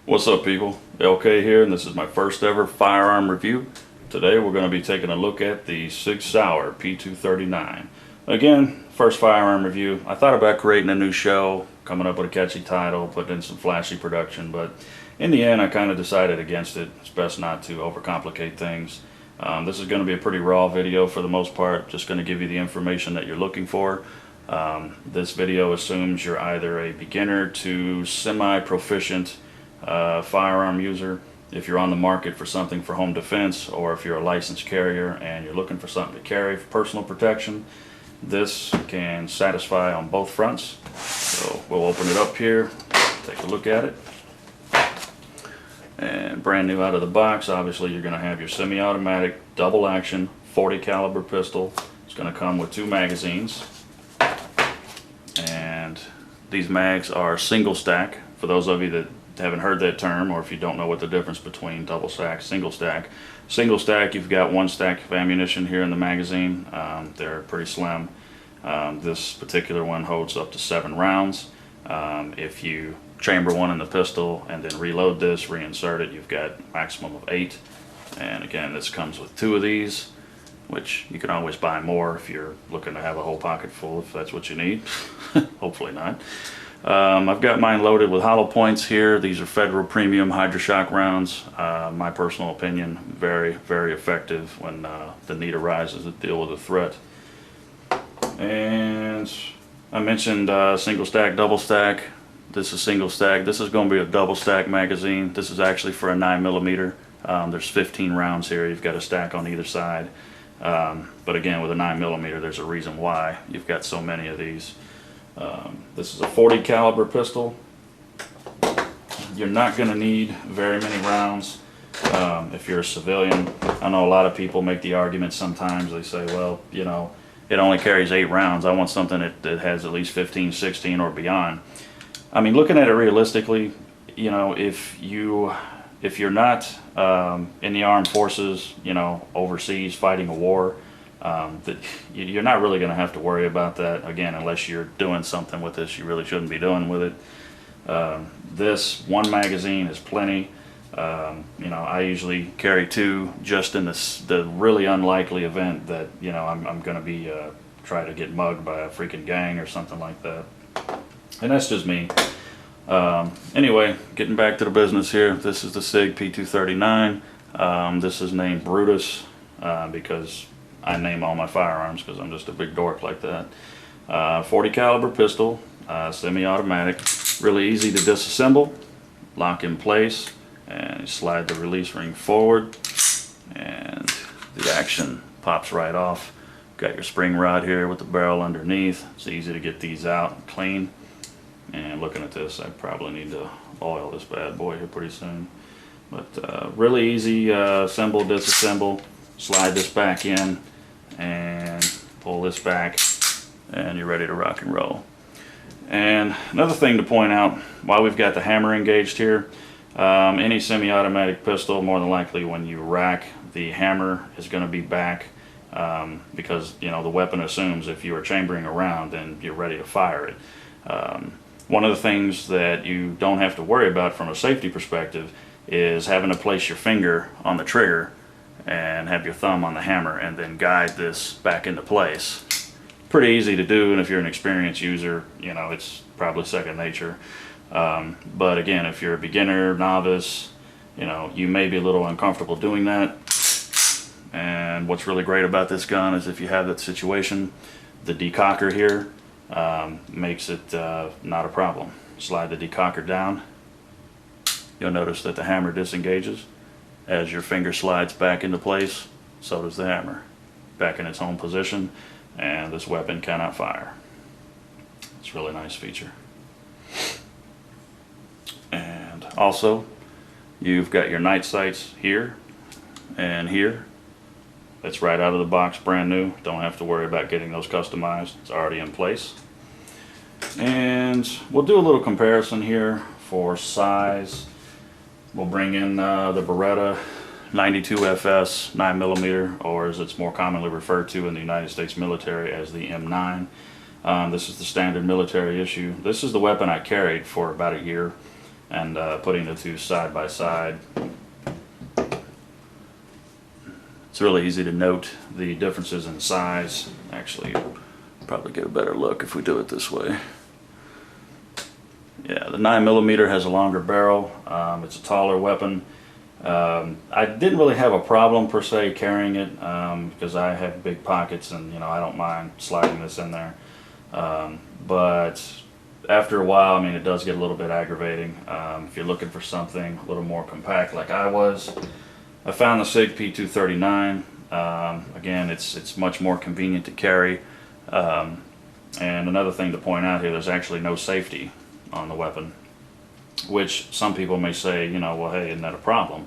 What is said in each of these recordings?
What's up, people? LK here, and this is my first ever firearm review. Today we're going to be taking a look at the Sig Sauer P239. Again, first firearm review. I thought about creating a new show, coming up with a catchy title, putting in some flashy production, but in the end I kind of decided against it. It's best not to overcomplicate things. This is going to be a pretty raw video for the most part, just going to give you the information that you're looking for. This video assumes you're either a beginner to semi-proficient firearm user, if you're on the market for something for home defense, or if you're a licensed carrier and you're looking for something to carry for personal protection. This can satisfy on both fronts. So we'll open it up here, take a look at it. And brand new out of the box, obviously you're going to have your semi-automatic double action 40 caliber pistol. It's going to come with 2 magazines, and these mags are single stack. For those of you that haven't heard that term, or if you don't know what the difference between double stack, single stack. Single stack, you've got 1 stack of ammunition here in the magazine. They're pretty slim. This particular one holds up to 7 rounds. If you chamber one in the pistol and then reload this, reinsert it, you've got a maximum of 8. And again, this comes with 2 of these, which you can always buy more if you're looking to have a whole pocket full, if that's what you need. Hopefully not. I've got mine loaded with hollow points here. These are Federal Premium Hydroshock rounds. My personal opinion, very, very effective when the need arises to deal with a threat. And I mentioned single stack, double stack. This is single stack. This is going to be a double stack magazine. This is actually for a 9mm. There's 15 rounds here. You've got a stack on either side. But again, with a 9mm, there's a reason why you've got so many of these. This is a 40 caliber pistol. You're not going to need very many rounds if you're a civilian. I know a lot of people make the argument sometimes. They say, well, you know, it only carries 8 rounds. I want something that has at least 15, 16 or beyond. I mean, looking at it realistically, you know, if you're not in the armed forces, you know, overseas fighting a war, that you're not really going to have to worry about that, again, unless you're doing something with this you really shouldn't be doing with it. This 1 magazine is plenty. You know, I usually carry 2 just in the really unlikely event that, you know, I'm going to be try to get mugged by a freaking gang or something like that. And that's just me. Anyway, getting back to the business here. This is the Sig P239. This is named Brutus because I name all my firearms because I'm just a big dork like that. 40 caliber pistol, semi-automatic, really easy to disassemble, lock in place, and you slide the release ring forward, and the action pops right off. Got your spring rod here with the barrel underneath. It's easy to get these out clean. And looking at this, I probably need to oil this bad boy here pretty soon. But really easy assemble, disassemble, slide this back in, and pull this back, and you're ready to rock and roll. And another thing to point out, while we've got the hammer engaged here, any semi-automatic pistol, more than likely when you rack, the hammer is going to be back because, you know, the weapon assumes if you are chambering a round, then you're ready to fire it. One of the things that you don't have to worry about from a safety perspective is having to place your finger on the trigger and have your thumb on the hammer and then guide this back into place. Pretty easy to do, and if you're an experienced user, you know, it's probably second nature. But again, if you're a beginner, novice, you know, you may be a little uncomfortable doing that. And what's really great about this gun is if you have that situation, the decocker here makes it not a problem. Slide the decocker down. You'll notice that the hammer disengages. As your finger slides back into place, so does the hammer. Back in its home position, and this weapon cannot fire. It's a really nice feature. And also, you've got your night sights here and here. It's right out of the box, brand new. Don't have to worry about getting those customized. It's already in place. And we'll do a little comparison here for size. We'll bring in the Beretta 92FS 9mm, or as it's more commonly referred to in the United States military as the M9. This is the standard military issue. This is the weapon I carried for about a year. and putting the two side by side, it's really easy to note the differences in size. Actually, probably get a better look if we do it this way. Yeah, the 9mm has a longer barrel. It's a taller weapon. I didn't really have a problem per se carrying it because I have big pockets, and you know, I don't mind sliding this in there. But after a while, I mean, it does get a little bit aggravating. If you're looking for something a little more compact like I was, I found the Sig P239. Again, it's much more convenient to carry. And another thing to point out here, there's actually no safety on the weapon, which some people may say, you know, well, hey, isn't that a problem?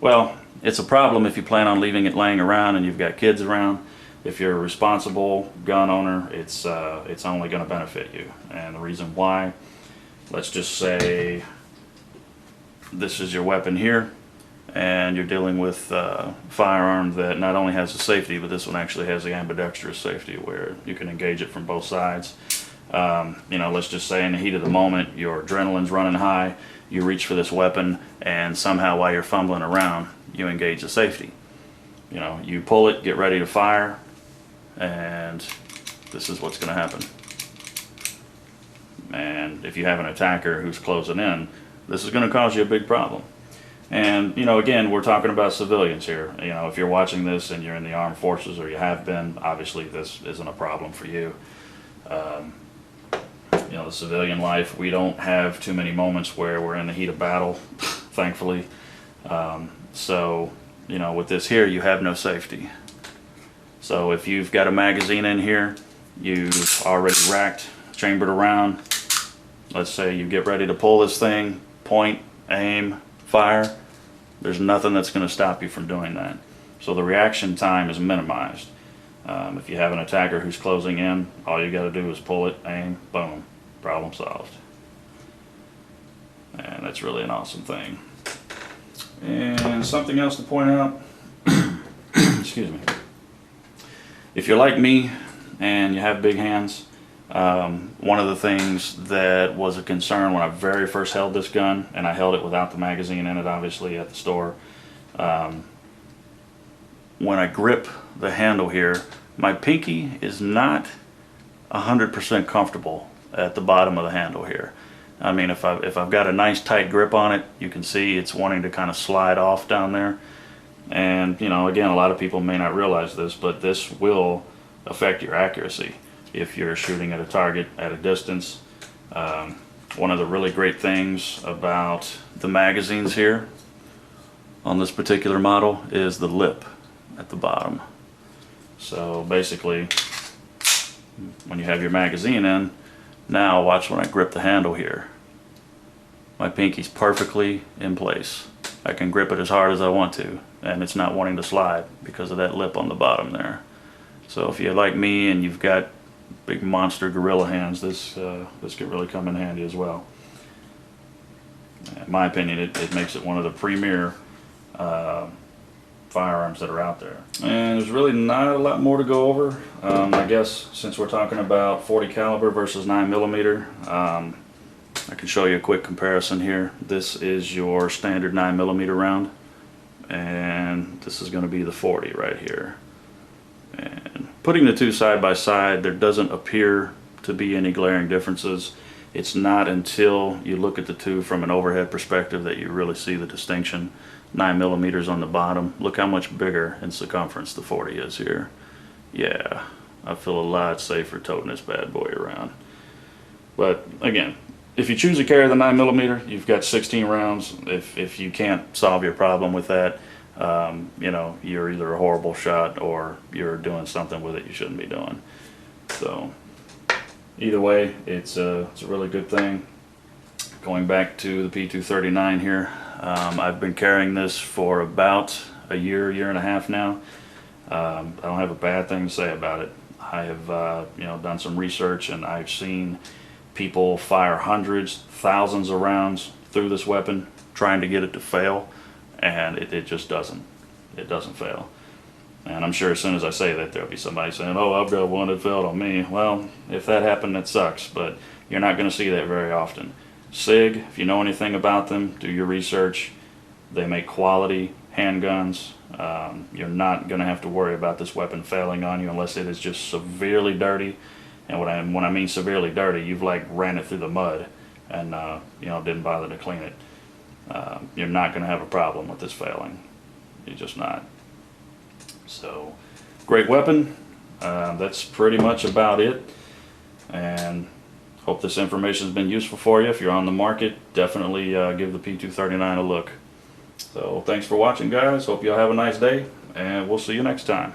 Well, it's a problem if you plan on leaving it laying around and you've got kids around. If you're a responsible gun owner, it's only going to benefit you. And the reason why, let's just say this is your weapon here, and you're dealing with a firearm that not only has the safety, but this one actually has the ambidextrous safety where you can engage it from both sides. You know, let's just say in the heat of the moment, your adrenaline's running high, you reach for this weapon, and somehow while you're fumbling around, you engage the safety. You know, you pull it, get ready to fire, and this is what's going to happen. And if you have an attacker who's closing in, this is going to cause you a big problem. And, you know, again, we're talking about civilians here. You know, if you're watching this and you're in the armed forces, or you have been, obviously this isn't a problem for you. You know, the civilian life, we don't have too many moments where we're in the heat of battle, thankfully. So, you know, with this here, you have no safety. So if you've got a magazine in here, you've already racked, chambered around, let's say you get ready to pull this thing, point, aim, fire, there's nothing that's going to stop you from doing that. So the reaction time is minimized. If you have an attacker who's closing in, all you got to do is pull it, aim, boom, problem solved. And that's really an awesome thing. And something else to point out, excuse me, if you're like me and you have big hands, one of the things that was a concern when I very first held this gun, and I held it without the magazine in it obviously at the store, when I grip the handle here, my pinky is not 100% comfortable at the bottom of the handle here. I mean, if I've got a nice tight grip on it, you can see it's wanting to kind of slide off down there. And, you know, again, a lot of people may not realize this, but this will affect your accuracy if you're shooting at a target at a distance. One of the really great things about the magazines here on this particular model is the lip at the bottom. So basically, when you have your magazine in, now watch when I grip the handle here. My pinky's perfectly in place. I can grip it as hard as I want to, and it's not wanting to slide because of that lip on the bottom there. So if you're like me and you've got big monster gorilla hands, this could really come in handy as well. In my opinion, it makes it one of the premier firearms that are out there. And there's really not a lot more to go over. I guess since we're talking about 40 caliber versus 9mm, I can show you a quick comparison here. This is your standard 9mm round, and this is going to be the 40 right here. And putting the two side by side, there doesn't appear to be any glaring differences. It's not until you look at the two from an overhead perspective that you really see the distinction. 9mm on the bottom. Look how much bigger in circumference the 40 is here. Yeah, I feel a lot safer toting this bad boy around. But again, if you choose to carry the 9mm, you've got 16 rounds. If you can't solve your problem with that, you know, you're either a horrible shot or you're doing something with it you shouldn't be doing. So either way, it's a really good thing. Going back to the P239 here, I've been carrying this for about a year and a half now. I don't have a bad thing to say about it. I have you know, done some research, and I've seen people fire hundreds, thousands of rounds through this weapon trying to get it to fail, and it just doesn't. It doesn't fail. And I'm sure as soon as I say that, there'll be somebody saying, oh, I've got one that failed on me. Well, if that happened, that sucks, but you're not going to see that very often. Sig, if you know anything about them, do your research. They make quality handguns. You're not going to have to worry about this weapon failing on you unless it is just severely dirty. And when I mean severely dirty, you've like ran it through the mud and you know, didn't bother to clean it. You're not going to have a problem with this failing. You're just not. So, great weapon. That's pretty much about it. And hope this information has been useful for you. If you're on the market, definitely give the P239 a look. So thanks for watching, guys. Hope y'all have a nice day, and we'll see you next time.